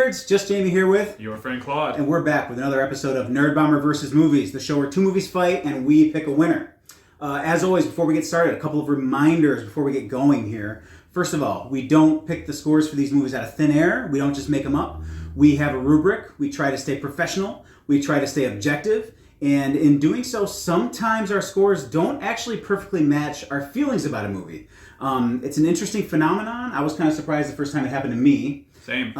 nerds, just Jamie here with your friend Claude. And we're back with another episode of Nerd Bomber vs. Movies, the show where two movies fight and we pick a winner. As always, before we get started, a couple of reminders before we get going here. First of all, we don't pick the scores for these movies out of thin air. We don't just make them up. We have a rubric. We try to stay professional. We try to stay objective. And in doing so, sometimes our scores don't actually perfectly match our feelings about a movie. It's an interesting phenomenon. I was kind of surprised the first time it happened to me. Same.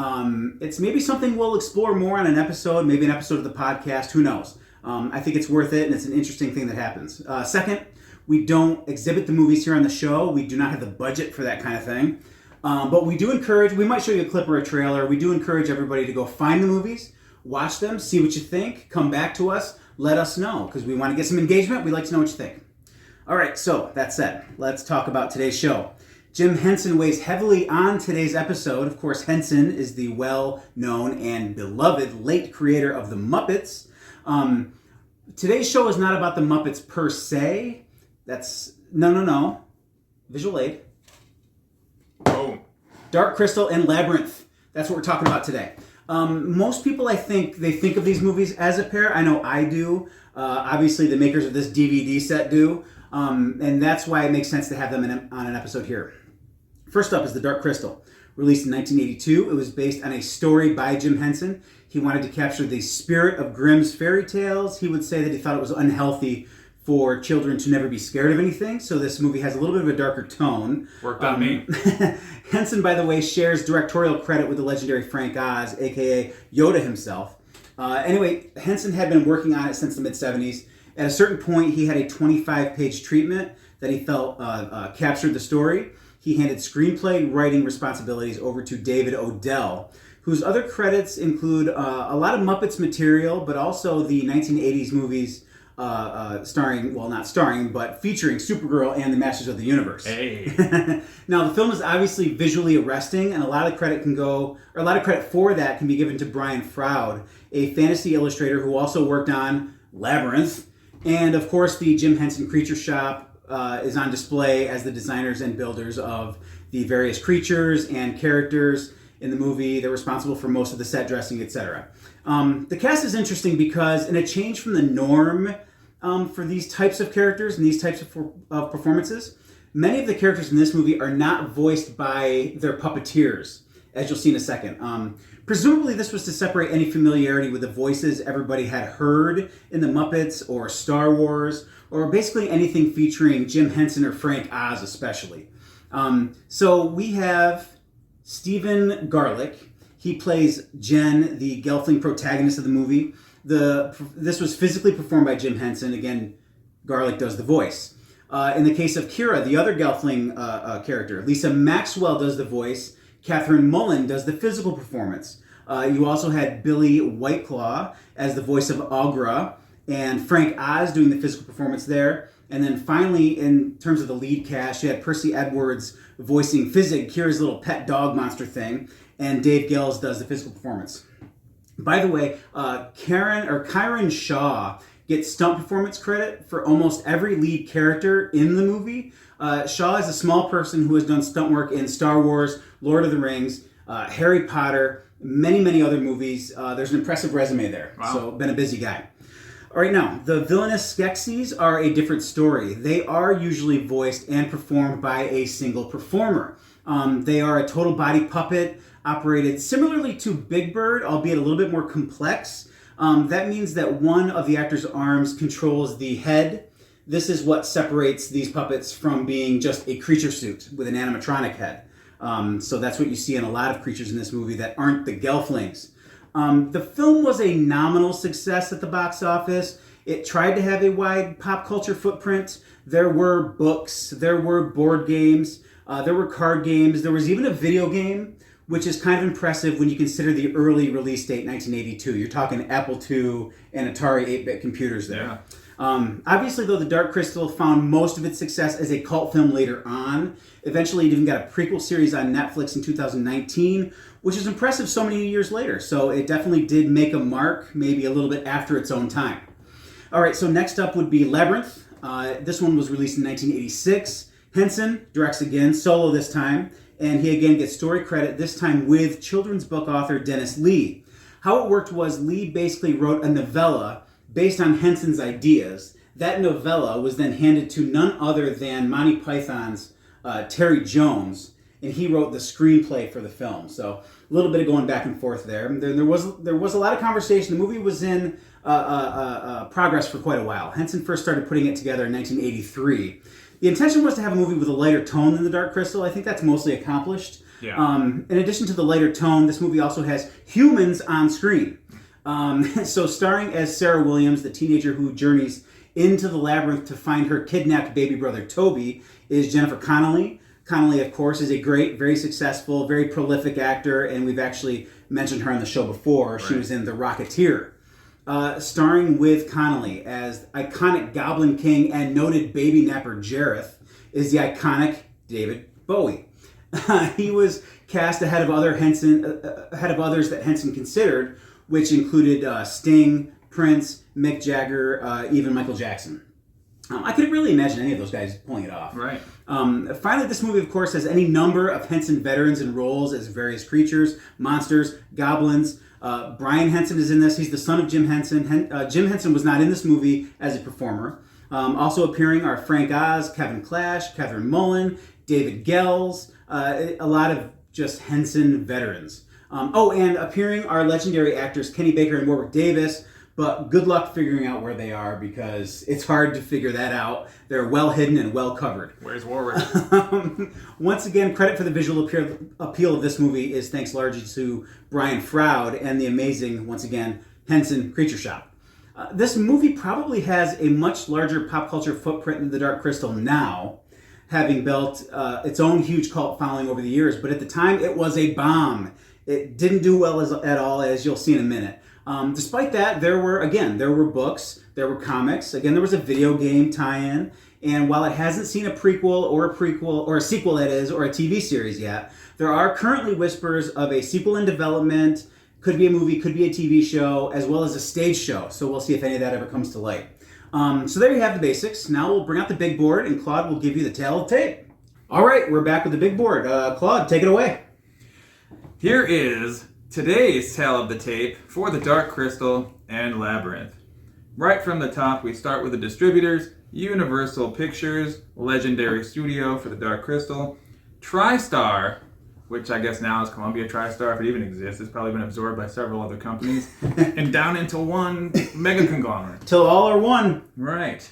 It's maybe something we'll explore more on an episode, maybe an episode of the podcast. Who knows? I think it's worth it, and it's an interesting thing that happens. Second, we don't exhibit the movies here on the show. We do not have the budget for that kind of thing. But we do encourage, we might show you a clip or a trailer. We do encourage everybody to go find the movies, watch them, see what you think, come back to us, let us know, because we want to get some engagement. We'd like to know what you think. All right, so that said, let's talk about today's show. Jim Henson weighs heavily on today's episode. Of course, Henson is the well-known and beloved late creator of The Muppets. Today's show is not about The Muppets per se. That's, no. Visual aid. Oh. Dark Crystal and Labyrinth. That's what we're talking about today. Most people, I think, they think of these movies as a pair. I know I do. Obviously, the makers of this DVD set do. And that's why it makes sense to have them on an episode here. First up is The Dark Crystal. Released in 1982, it was based on a story by Jim Henson. He wanted to capture the spirit of Grimm's fairy tales. He would say that he thought it was unhealthy for children to never be scared of anything, so this movie has a little bit of a darker tone. Worked on me. Henson, by the way, shares directorial credit with the legendary Frank Oz, a.k.a. Yoda himself. Anyway, Henson had been working on it since the mid-'70s. At a certain point, he had a 25-page treatment that he felt captured the story. He handed screenplay writing responsibilities over to David Odell, whose other credits include a lot of Muppets material, but also the 1980s movies starring, well, not starring, but featuring Supergirl and the Masters of the Universe. Hey. Now, the film is obviously visually arresting, and a lot of credit for that can be given to Brian Froud, a fantasy illustrator who also worked on Labyrinth. And, of course, the Jim Henson Creature Shop is on display as the designers and builders of the various creatures and characters in the movie. They're responsible for most of the set dressing, etc. The cast is interesting because, in a change from the norm for these types of characters and these types of performances, many of the characters in this movie are not voiced by their puppeteers, as you'll see in a second. Presumably this was to separate any familiarity with the voices everybody had heard in the Muppets or Star Wars, or basically anything featuring Jim Henson or Frank Oz especially. So we have Stephen Garlick. He plays Jen, the Gelfling protagonist of the movie. This was physically performed by Jim Henson. Again, Garlick does the voice. In the case of Kira, the other Gelfling character, Lisa Maxwell does the voice. Catherine Mullen does the physical performance. You also had Billy Whiteclaw as the voice of Aughra, and Frank Oz doing the physical performance there. And then finally, in terms of the lead cast, you had Percy Edwards voicing Fizzig, Kira's little pet dog monster thing, and Dave Gills does the physical performance. By the way, Kyron Shaw gets stunt performance credit for almost every lead character in the movie. Shaw is a small person who has done stunt work in Star Wars, Lord of the Rings, Harry Potter, many other movies. There's an impressive resume there. Wow. So been a busy guy. All right, now, the Villainous Skeksis are a different story. They are usually voiced and performed by a single performer. They are a total body puppet operated similarly to Big Bird, albeit a little bit more complex. That means that one of the actor's arms controls the head. This is what separates these puppets from being just a creature suit with an animatronic head. So that's what you see in a lot of creatures in this movie that aren't the Gelflings. The film was a nominal success at the box office. It tried to have a wide pop culture footprint. There were books, there were board games, there were card games, there was even a video game, which is kind of impressive when you consider the early release date, 1982. You're talking Apple II and Atari 8-bit computers there. Yeah. Obviously, though, The Dark Crystal found most of its success as a cult film later on. Eventually, it even got a prequel series on Netflix in 2019, which is impressive so many years later. So it definitely did make a mark, maybe a little bit after its own time. All right, so next up would be Labyrinth. This one was released in 1986. Henson directs again, solo this time, and he again gets story credit, this time with children's book author Dennis Lee. How it worked was Lee basically wrote a novella based on Henson's ideas. That novella was then handed to none other than Monty Python's Terry Jones, and he wrote the screenplay for the film. So a little bit of going back and forth there. There was a lot of conversation. The movie was in progress for quite a while. Henson first started putting it together in 1983. The intention was to have a movie with a lighter tone than The Dark Crystal. I think that's mostly accomplished. Yeah. In addition to the lighter tone, this movie also has humans on screen. So starring as Sarah Williams, the teenager who journeys into the labyrinth to find her kidnapped baby brother Toby, is Jennifer Connelly. Connelly, of course, is a great, very successful, very prolific actor, and we've actually mentioned her on the show before. Right. She was in The Rocketeer. Starring with Connelly as iconic Goblin King and noted baby napper Jareth is the iconic David Bowie. He was cast ahead of others that Henson considered, which included Sting, Prince, Mick Jagger, even Michael Jackson. I couldn't really imagine any of those guys pulling it off. Right. Finally, this movie, of course, has any number of Henson veterans in roles as various creatures, monsters, goblins. Brian Henson is in this. He's the son of Jim Henson. Jim Henson was not in this movie as a performer. Also appearing are Frank Oz, Kevin Clash, Catherine Mullen, David Gels, a lot of just Henson veterans. And appearing are legendary actors Kenny Baker and Warwick Davis, but good luck figuring out where they are because it's hard to figure that out. They're well hidden and well covered. Where's Warwick? Once again, credit for the visual appeal of this movie is thanks largely to Brian Froud and the amazing, once again, Henson Creature Shop. This movie probably has a much larger pop culture footprint than The Dark Crystal now, having built its own huge cult following over the years, but at the time it was a bomb. It didn't do well at all, as you'll see in a minute. Despite that, there were books, there were comics, again, there was a video game tie-in, and while it hasn't seen a prequel, or a sequel that is, or a TV series yet, there are currently whispers of a sequel in development, could be a movie, could be a TV show, as well as a stage show, so we'll see if any of that ever comes to light. So there you have the basics. Now we'll bring out the big board, and Claude will give you the tale of the tape. All right, we're back with the big board. Claude, take it away. Here is today's tale of the tape for The Dark Crystal and Labyrinth. Right from the top, we start with the distributors: Universal Pictures, Legendary Studio for The Dark Crystal, TriStar, which I guess now is Columbia TriStar, if it even exists. It's probably been absorbed by several other companies, and down into one mega conglomerate. Till all are one. Right.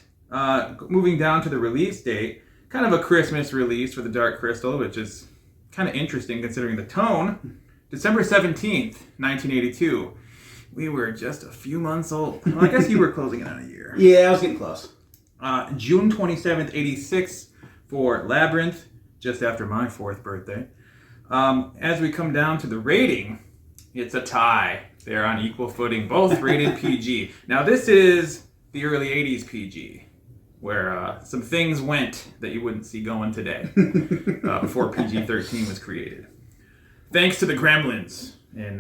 Moving down to the release date, kind of a Christmas release for The Dark Crystal, which is kind of interesting considering the tone. December 17th, 1982. We were just a few months old. Well, I guess you were closing in on a year. Yeah, I was getting close. June 27th, 86 for Labyrinth, just after my 4th birthday. As we come down to the rating, it's a tie. They're on equal footing, both rated PG. Now, this is the early 80s PG, where some things went that you wouldn't see going today before PG-13 was created. Thanks to the Gremlins in,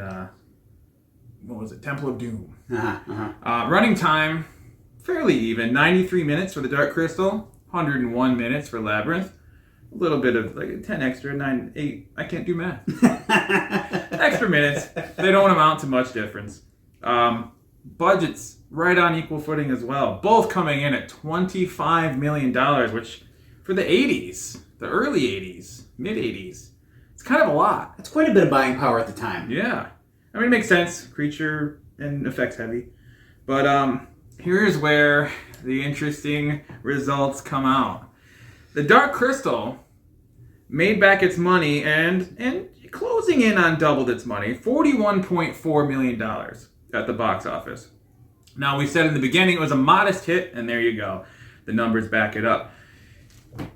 Temple of Doom. Running time, fairly even. 93 minutes for The Dark Crystal, 101 minutes for Labyrinth. A little bit of, 10 extra, 9, 8, I can't do math. Extra minutes. They don't amount to much difference. Budgets right on equal footing as well. Both coming in at $25 million, which for the 80s, the early 80s, mid-80s, it's kind of a lot. That's quite a bit of buying power at the time. Yeah. I mean, it makes sense. Creature and effects heavy. But here's where the interesting results come out. The Dark Crystal made back its money and closing in on doubled its money, $41.4 million at the box office. Now, we said in the beginning it was a modest hit, and there you go. The numbers back it up.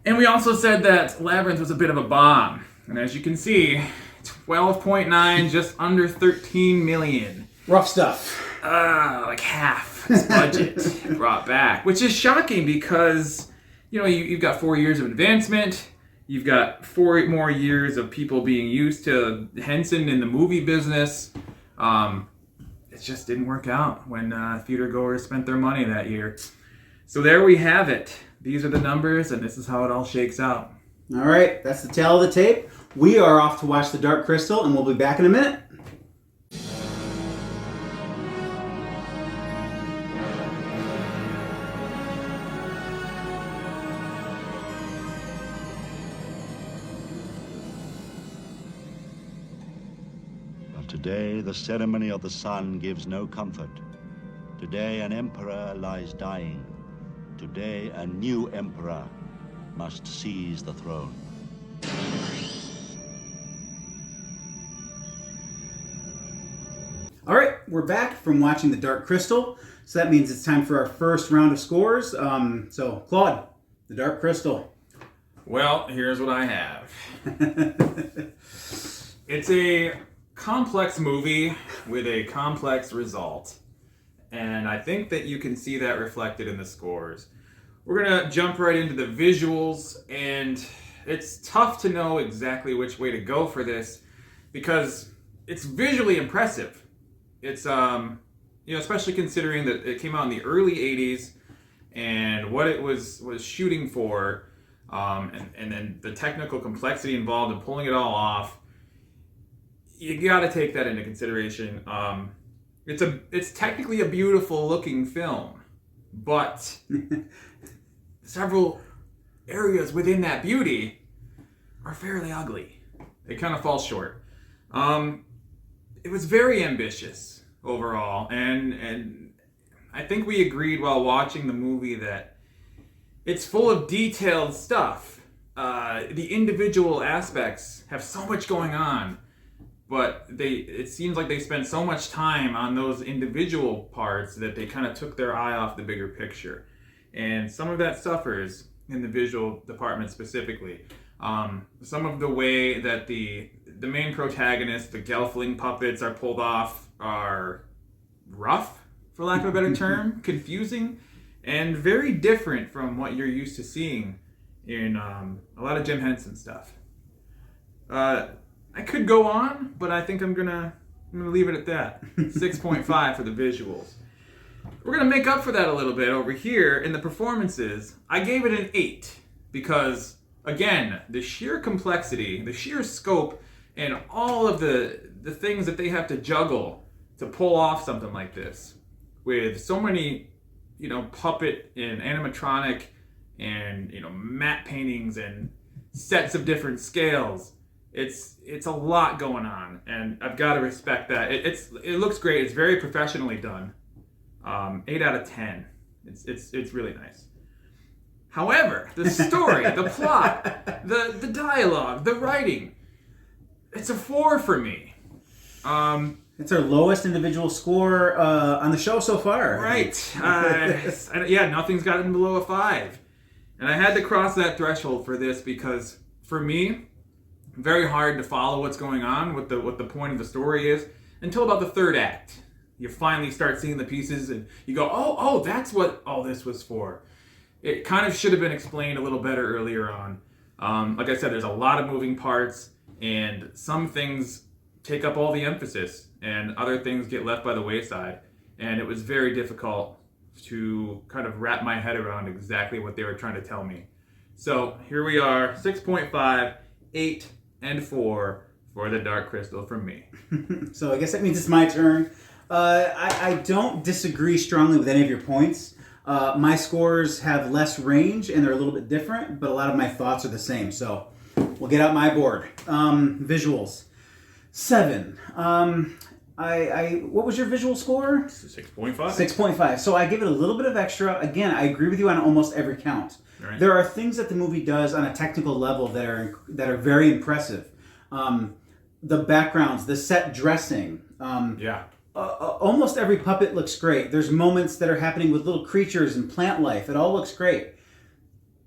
And we also said that Labyrinth was a bit of a bomb. And as you can see, 12.9, just under 13 million. Rough stuff. Like half its budget brought back, which is shocking because, you've got 4 years of advancement. You've got 4 more years of people being used to Henson in the movie business. It just didn't work out when theater goers spent their money that year. So there we have it. These are the numbers, and this is how it all shakes out. All right, that's the tale of the tape. We are off to watch The Dark Crystal, and we'll be back in a minute. Today, the ceremony of the sun gives no comfort. Today, an emperor lies dying. Today, a new emperor must seize the throne. All right, we're back from watching The Dark Crystal. So that means it's time for our first round of scores. So, Claude, The Dark Crystal. Well, here's what I have. It's a complex movie with a complex result. And I think that you can see that reflected in the scores. We're going to jump right into the visuals, and it's tough to know exactly which way to go for this because it's visually impressive. It's, especially considering that it came out in the early 80s and what it was shooting for, and then the technical complexity involved in pulling it all off. You got to take that into consideration. It's technically a beautiful looking film, but several areas within that beauty are fairly ugly. They kind of fall short. It was very ambitious overall, and I think we agreed while watching the movie that it's full of detailed stuff. The individual aspects have so much going on. But it seems like they spent so much time on those individual parts that they kind of took their eye off the bigger picture. And some of that suffers in the visual department specifically. Some of the way that the main protagonist, the Gelfling puppets, are pulled off are rough, for lack of a better term, confusing, and very different from what you're used to seeing in a lot of Jim Henson stuff. I could go on, but I think I'm gonna leave it at that. 6.5 for the visuals. We're gonna make up for that a little bit over here in the performances. I gave it an 8 because, again, the sheer complexity, the sheer scope, and all of the things that they have to juggle to pull off something like this, with so many, puppet and animatronic and matte paintings and sets of different scales. It's a lot going on, and I've got to respect that. It looks great. It's very professionally done. 8 out of 10. It's really nice. However, the story, the plot, the dialogue, the writing, it's a 4 for me. It's our lowest individual score on the show so far. Right. Nothing's gotten below a 5. And I had to cross that threshold for this because, for me, very hard to follow what's going on, what the point of the story is, until about the third act. You finally start seeing the pieces and you go, oh, that's what all this was for. It kind of should have been explained a little better earlier on. Like I said, there's a lot of moving parts, and some things take up all the emphasis, and other things get left by the wayside. And it was very difficult to kind of wrap my head around exactly what they were trying to tell me. So here we are, 6.5, 8, and 4 for The Dark Crystal from me. So I guess that means it's my turn. I don't disagree strongly with any of your points. My scores have less range and they're a little bit different, but a lot of my thoughts are the same. So we'll get out my board. Visuals. 7. What was your visual score? 6.5. 6.5. So I give it a little bit of extra. Again, I agree with you on almost every count. Right. There are things that the movie does on a technical level that are very impressive. The backgrounds, the set dressing. Almost every puppet looks great. There's moments that are happening with little creatures and plant life. It all looks great.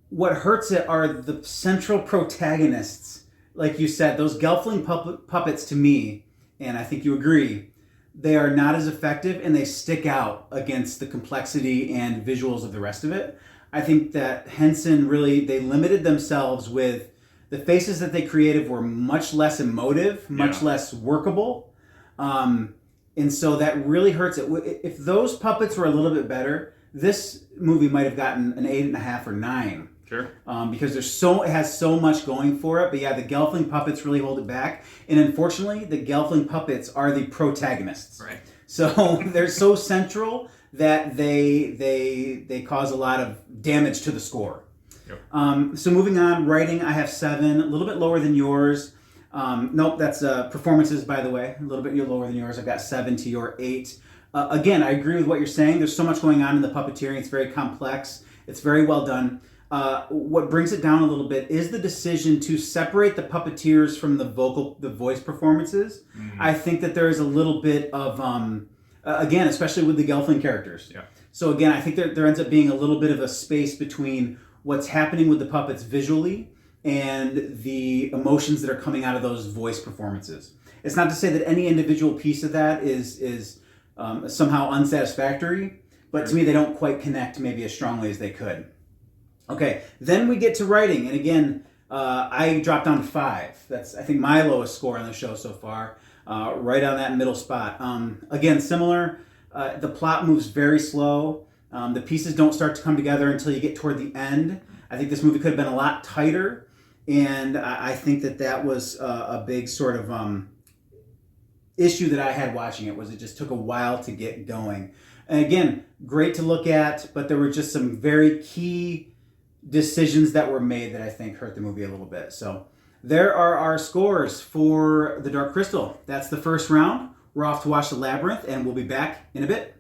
What hurts it are the central protagonists. Like you said, those Gelfling puppets to me, and I think you agree, they are not as effective and they stick out against the complexity and visuals of the rest of it. I think that Henson they limited themselves with the faces that they created were much less emotive, much less workable. And so that really hurts it. If those puppets were a little bit better, this movie might have gotten an 8.5 or 9. Sure. Because it has so much going for it. But yeah, the Gelfling puppets really hold it back. And unfortunately, the Gelfling puppets are the protagonists. Right. So they're so central that they cause a lot of damage to the score. Yep. So moving on, writing, I have 7, a little bit lower than yours. Nope, that's performances, by the way, a little bit lower than yours. I've got 7 to your 8. Again, I agree with what you're saying. There's so much going on in the puppeteering. It's very complex. It's very well done. What brings it down a little bit is the decision to separate the puppeteers from the voice performances. Mm-hmm. I think that there is a little bit of, again, especially with the Gelfling characters. Yeah. So again, I think there ends up being a little bit of a space between what's happening with the puppets visually and the emotions that are coming out of those voice performances. It's not to say that any individual piece of that is somehow unsatisfactory, but to me they don't quite connect maybe as strongly as they could. Okay, then we get to writing, and again, I dropped down to 5. That's, I think, my lowest score on the show so far, right on that middle spot. Again, similar, the plot moves very slow. The pieces don't start to come together until you get toward the end. I think this movie could have been a lot tighter, and I think that was a big sort of issue that I had watching it, was it just took a while to get going. And again, great to look at, but there were just some very key decisions that were made that I think hurt the movie a little bit. So there are our scores for The Dark Crystal. That's the first round. We're off to watch The Labyrinth, and we'll be back in a bit.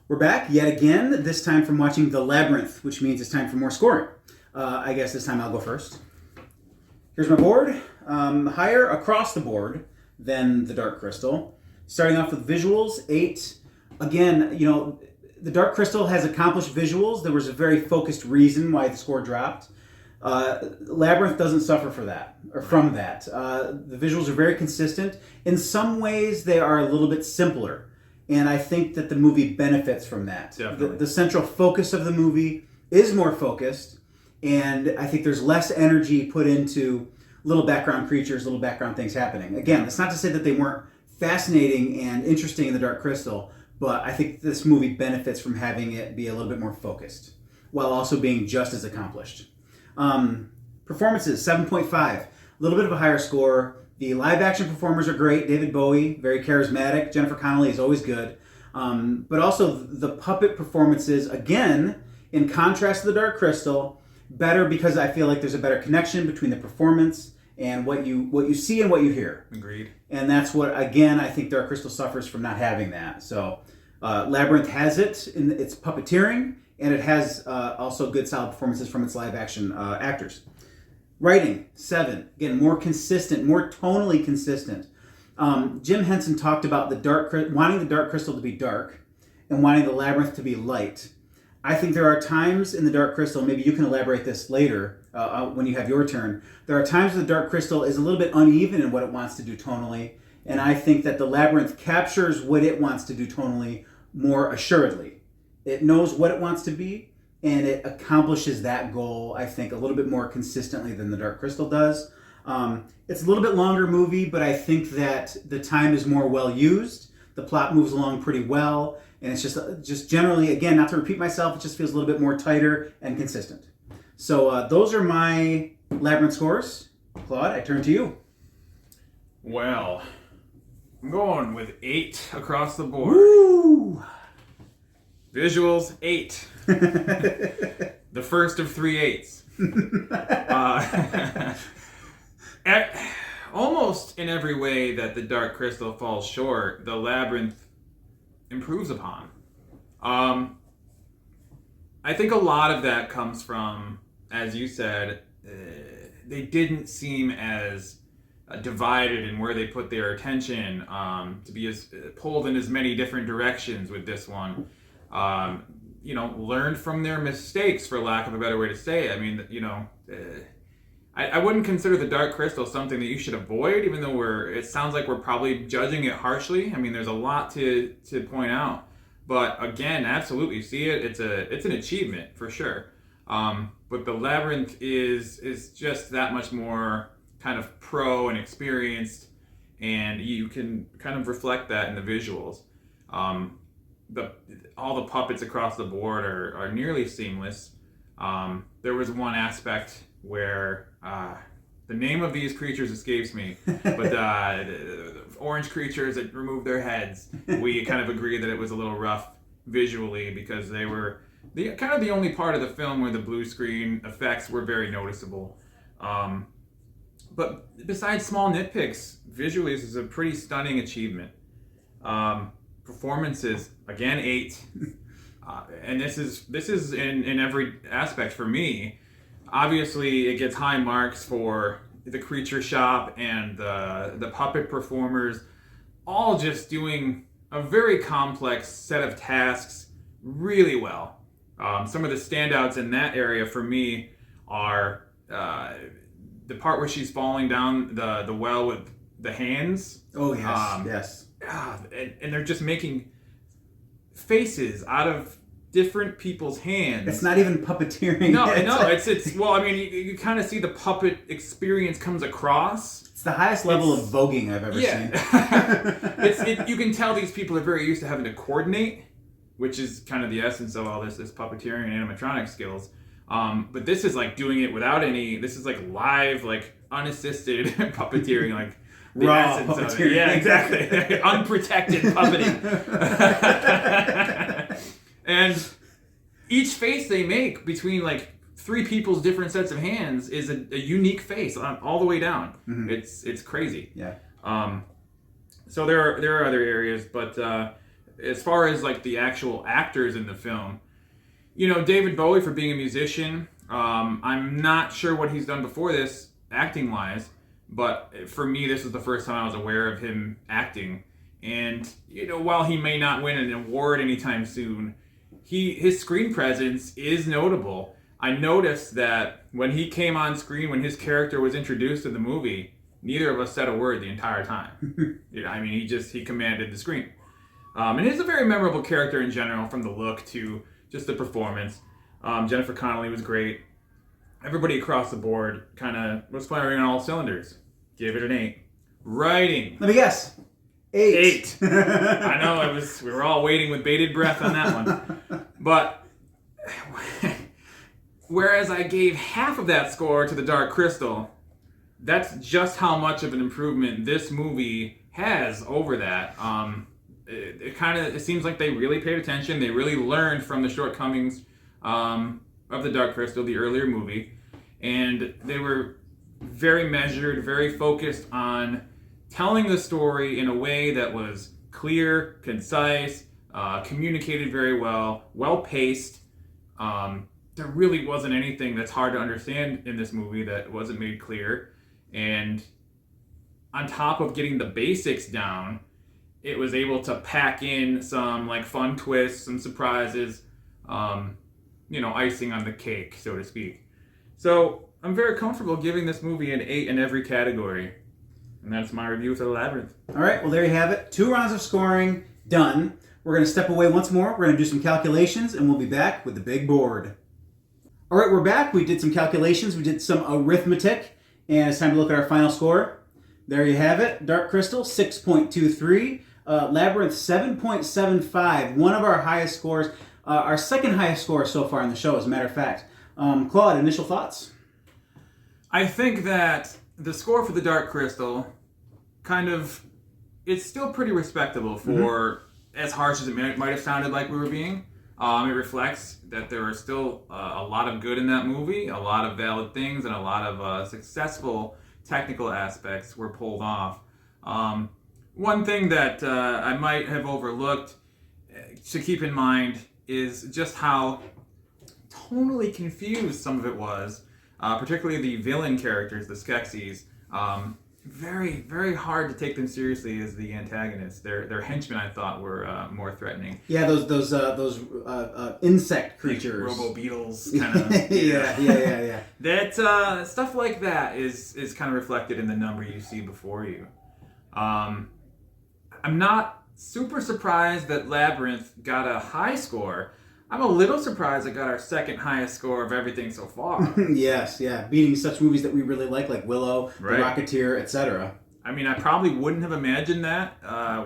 We're back yet again, this time from watching The Labyrinth, which means it's time for more scoring. I guess this time I'll go first. Here's my board. Higher across the board than The Dark Crystal. Starting off with visuals, 8. Again, you know, The Dark Crystal has accomplished visuals. There was a very focused reason why the score dropped. Labyrinth doesn't suffer from that. The visuals are very consistent. In some ways, they are a little bit simpler. And I think that the movie benefits from that. The central focus of the movie is more focused, and I think there's less energy put into little background creatures, little background things happening. Again, that's not to say that they weren't fascinating and interesting in The Dark Crystal, but I think this movie benefits from having it be a little bit more focused, while also being just as accomplished. Performances, 7.5. A little bit of a higher score. The live-action performers are great. David Bowie, very charismatic. Jennifer Connelly is always good. But also the puppet performances, again, in contrast to The Dark Crystal, better because I feel like there's a better connection between the performance and what you see and what you hear. Agreed. And that's what, again, I think Dark Crystal suffers from not having that. So Labyrinth has it in its puppeteering, and it has also good, solid performances from its live-action actors. Writing, 7. Again, more consistent, more tonally consistent. Jim Henson talked about wanting the Dark Crystal to be dark and wanting the Labyrinth to be light. I think there are times in the Dark Crystal, maybe you can elaborate this later when you have your turn, there are times the Dark Crystal is a little bit uneven in what it wants to do tonally, and I think that the Labyrinth captures what it wants to do tonally more assuredly. It knows what it wants to be, and it accomplishes that goal, I think, a little bit more consistently than The Dark Crystal does. It's a little bit longer movie, but I think that the time is more well used. The plot moves along pretty well, and it's just generally, again, not to repeat myself, it just feels a little bit more tighter and consistent. So those are my Labyrinth scores. Claude, I turn to you. Well, I'm going with 8 across the board. Woo! Visuals, 8. The first of 3 8s. Almost in every way that The Dark Crystal falls short, The Labyrinth improves upon. I think a lot of that comes from, as you said, they didn't seem as divided in where they put their attention, to be as pulled in as many different directions with this one. Learned from their mistakes, for lack of a better way to say it. I mean, I wouldn't consider The Dark Crystal something that you should avoid, even though it sounds like we're probably judging it harshly. I mean, there's a lot to point out. But again, absolutely see it. It's an achievement for sure. But the Labyrinth is just that much more kind of pro and experienced, and you can kind of reflect that in the visuals. All the puppets across the board are nearly seamless. There was one aspect where the name of these creatures escapes me, but the orange creatures that remove their heads, we kind of agreed that it was a little rough visually because they were the only part of the film where the blue screen effects were very noticeable. But besides small nitpicks, visually this is a pretty stunning achievement. Performances, again, 8. And this is in every aspect for me. Obviously, it gets high marks for the creature shop and the puppet performers, all just doing a very complex set of tasks really well. Some of the standouts in that area for me are the part where she's falling down the well with the hands. Oh, yes, yes. And they're just making faces out of different people's hands. It's not even puppeteering. No, it's well, I mean, you kind of see the puppet experience comes across. It's the highest level of voguing I've ever seen. You can tell these people are very used to having to coordinate, which is kind of the essence of all this puppeteering and animatronic skills. But this is like doing it without any. This is like live, like unassisted puppeteering, like the raw essence puppeteering. of it. Yeah, exactly. Unprotected puppeting. And each face they make between like 3 people's different sets of hands is a unique face all the way down. Mm-hmm. It's crazy. Yeah. So there are other areas, but as far as like the actual actors in the film, David Bowie, for being a musician, I'm not sure what he's done before this acting wise, but for me this was the first time I was aware of him acting. And while he may not win an award anytime soon, his screen presence is notable. I noticed that when he came on screen, when his character was introduced in the movie, neither of us said a word the entire time. I mean, he commanded the screen. And he's a very memorable character in general, from the look to just the performance. Jennifer Connelly was great. Everybody across the board kind of was firing on all cylinders. Give it an 8. Writing. Let me guess. 8. I know, we were all waiting with bated breath on that one. But whereas I gave half of that score to The Dark Crystal, that's just how much of an improvement this movie has over that. It seems like they really paid attention. They really learned from the shortcomings of The Dark Crystal, the earlier movie, and they were very measured, very focused on telling the story in a way that was clear, concise, communicated very well paced. There really wasn't anything that's hard to understand in this movie that wasn't made clear. And on top of getting the basics down, it was able to pack in some like fun twists, some surprises, icing on the cake, so to speak. So I'm very comfortable giving this movie an 8 in every category. And that's my review for The Labyrinth. All right, well, there you have it. 2 rounds of scoring done. We're going to step away once more. We're going to do some calculations, and we'll be back with the big board. All right, we're back. We did some calculations. We did some arithmetic, and it's time to look at our final score. There you have it. Dark Crystal, 6.23. Labyrinth, 7.75. One of our highest scores. Our second highest score so far in the show, as a matter of fact. Claude, initial thoughts? I think that the score for The Dark Crystal it's still pretty respectable for as harsh as it might have sounded like we were being. It reflects that there are still a lot of good in that movie, a lot of valid things, and a lot of successful technical aspects were pulled off. One thing that I might have overlooked to keep in mind is just how tonally confused some of it was. Particularly the villain characters, the Skeksis, very, very hard to take them seriously as the antagonists. Their henchmen, I thought, were more threatening. Yeah, those insect creatures, like robo beetles, kind of. yeah. That stuff like that is kind of reflected in the number you see before you. I'm not super surprised that Labyrinth got a high score. I'm a little surprised it got our second highest score of everything so far. Yes, yeah. Beating such movies that we really like Willow, Right. The Rocketeer, etc. I mean, I probably wouldn't have imagined that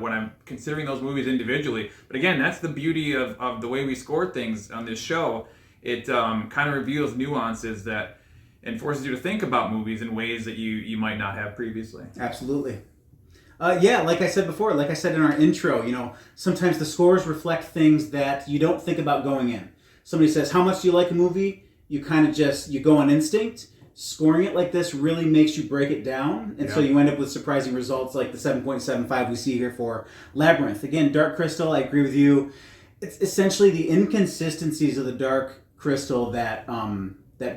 when I'm considering those movies individually. But again, that's the beauty of the way we score things on this show. It kind of reveals nuances that and forces you to think about movies in ways that you might not have previously. Absolutely. Yeah, like I said before, like I said in our intro, sometimes the scores reflect things that you don't think about going in. Somebody says, how much do you like a movie? You kind of you go on instinct. Scoring it like this really makes you break it down, and so you end up with surprising results like the 7.75 we see here for Labyrinth. Again, Dark Crystal, I agree with you. It's essentially the inconsistencies of the Dark Crystal that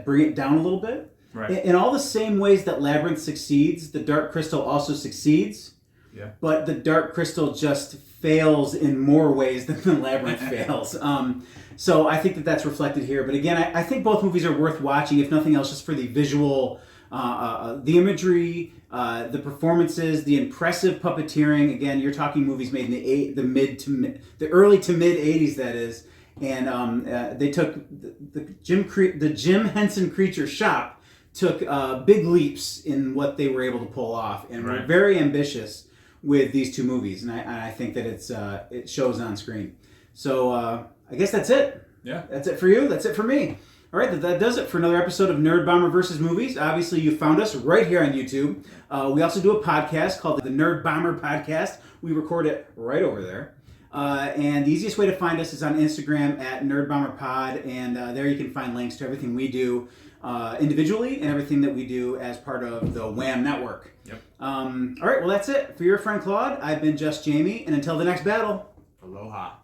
bring it down a little bit. Right. In all the same ways that Labyrinth succeeds, the Dark Crystal also succeeds. Yeah. But the Dark Crystal just fails in more ways than the Labyrinth fails. So I think that's reflected here. But again, I think both movies are worth watching, if nothing else, just for the visual, the imagery, the performances, the impressive puppeteering. Again, you're talking movies made in the early to mid 80s, that is. And they took the Jim Henson Creature shop took big leaps in what they were able to pull off, and were very ambitious with these two movies. And I think that it shows on screen. So I guess that's it. Yeah. That's it for you. That's it for me. All right, that does it for another episode of Nerd Bomber vs. Movies. Obviously, you found us right here on YouTube. We also do a podcast called the Nerd Bomber Podcast. We record it right over there. And the easiest way to find us is on Instagram at NerdBomberPod, and there you can find links to everything we do individually and everything that we do as part of the Wham Network. Yep. All right, well, that's it. For your friend Claude, I've been Just Jamie, and until the next battle, Aloha.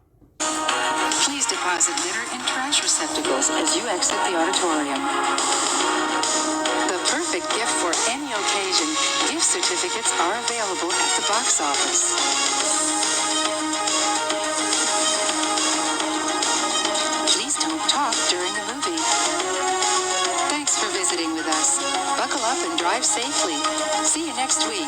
Please deposit litter in trash receptacles as you exit the auditorium. The perfect gift for any occasion, gift certificates are available at the box office. Please don't talk during the movie. Thanks for visiting with us. Buckle up and drive safely. See you next week.